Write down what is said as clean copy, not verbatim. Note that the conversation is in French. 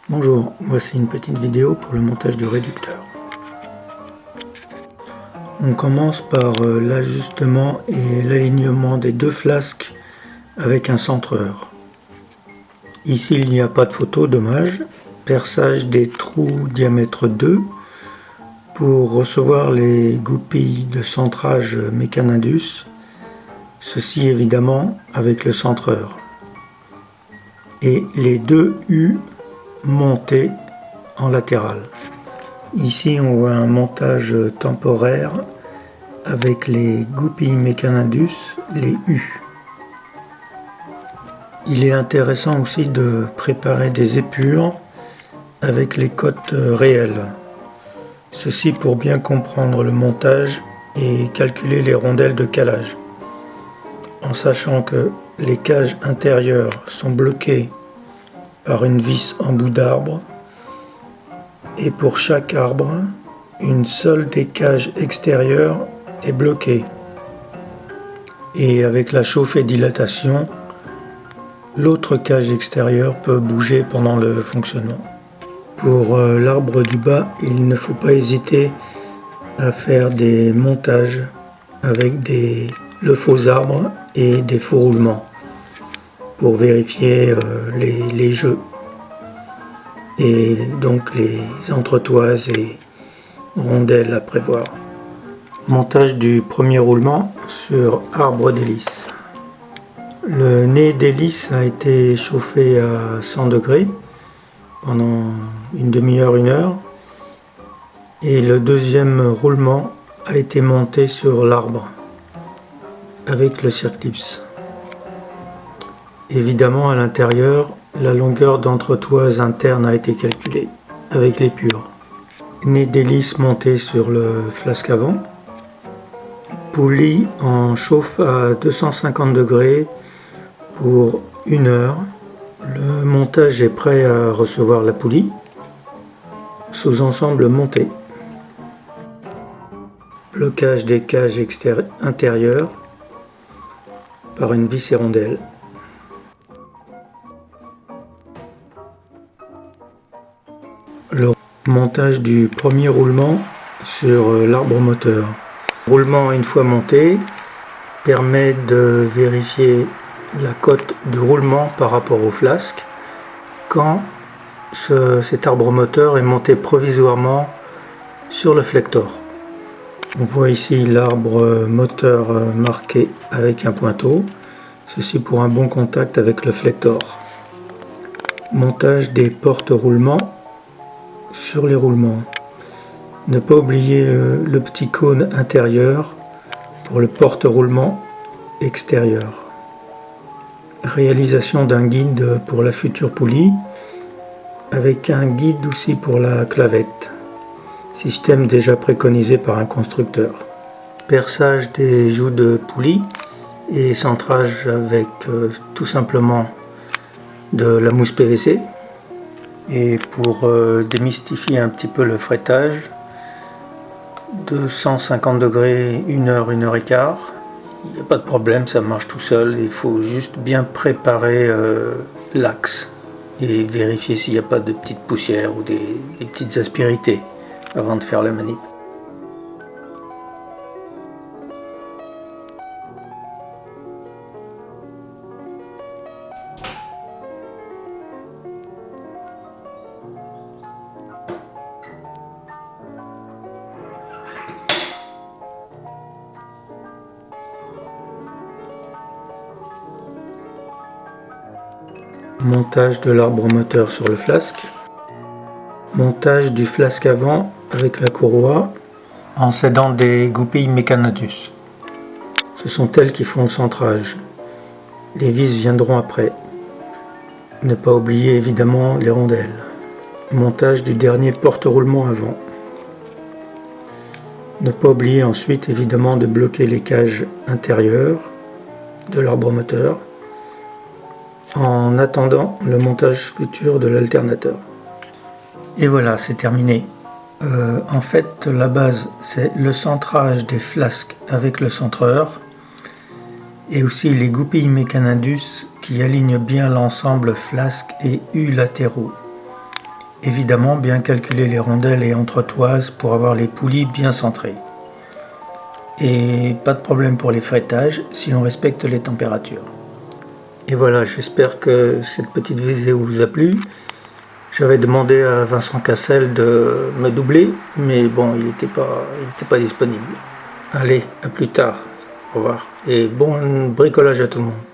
Bonjour, voici une petite vidéo pour le montage du réducteur. On commence par l'ajustement et l'alignement des deux flasques avec un centreur. Ici il n'y a pas de photo, dommage. Perçage des trous diamètre 2 pour recevoir les goupilles de centrage Mecanindus. Ceci évidemment avec le centreur. Et les deux U montés en latéral. Ici on voit un montage temporaire avec les goupilles Mecanindus, les U. Il est intéressant aussi de préparer des épures avec les cotes réelles. Ceci pour bien comprendre le montage et calculer les rondelles de calage. En sachant que les cages intérieures sont bloquées par une vis en bout d'arbre et pour chaque arbre, une seule des cages extérieures est bloquée. Et avec la chauffe et dilatation, l'autre cage extérieure peut bouger pendant le fonctionnement. Pour l'arbre du bas, il ne faut pas hésiter à faire des montages avec le faux arbre et des faux roulements pour vérifier les jeux et donc les entretoises et rondelles à prévoir. Montage du premier roulement sur arbre d'hélice. Le nez d'hélice a été chauffé à 100 degrés pendant une demi-heure, une heure, et le deuxième roulement a été monté sur l'arbre avec le circlips. Évidemment, à l'intérieur, la longueur d'entretoise interne a été calculée avec l'épure. Nez d'hélice monté sur le flasque avant. Poulie en chauffe à 250 degrés pour 1 heure. Le montage est prêt à recevoir la poulie. Sous-ensemble monté. Blocage des cages intérieures par une vis et rondelle. Le montage du premier roulement sur l'arbre moteur. Le roulement une fois monté permet de vérifier la cote du roulement par rapport au flasque quand cet arbre moteur est monté provisoirement sur le flector. On voit ici l'arbre moteur marqué avec un pointeau, ceci pour un bon contact avec le flector. Montage des portes roulements sur les roulements. Ne pas oublier le petit cône intérieur pour le porte-roulement extérieur. Réalisation d'un guide pour la future poulie avec un guide aussi pour la clavette. Système déjà préconisé par un constructeur. Perçage des joues de poulie et centrage avec tout simplement de la mousse PVC. Et pour démystifier un petit peu le fretage, 250 degrés, 1 heure, 1 heure et quart. Il n'y a pas de problème, ça marche tout seul. Il faut juste bien préparer l'axe et vérifier s'il n'y a pas de petites poussières ou des petites aspérités avant de faire la manip. Montage de l'arbre moteur sur le flasque. Montage du flasque avant avec la courroie en s'aidant des goupilles Mecanindus. Ce sont elles qui font le centrage. Les vis viendront après. Ne pas oublier évidemment les rondelles. Montage du dernier porte-roulement avant. Ne pas oublier ensuite évidemment de bloquer les cages intérieures de l'arbre moteur en attendant le montage futur de l'alternateur. Et voilà, c'est terminé. En fait, la base, c'est le centrage des flasques avec le centreur et aussi les goupilles Mecanindus qui alignent bien l'ensemble flasque et U latéraux. évidemment bien calculer les rondelles et entretoises pour avoir les poulies bien centrées. Et pas de problème pour les frettages si on respecte les températures. Et voilà, j'espère que cette petite vidéo vous a plu. J'avais demandé à Vincent Cassel de me doubler, mais bon, il n'était pas disponible. Allez, à plus tard. Au revoir. Et bon bricolage à tout le monde.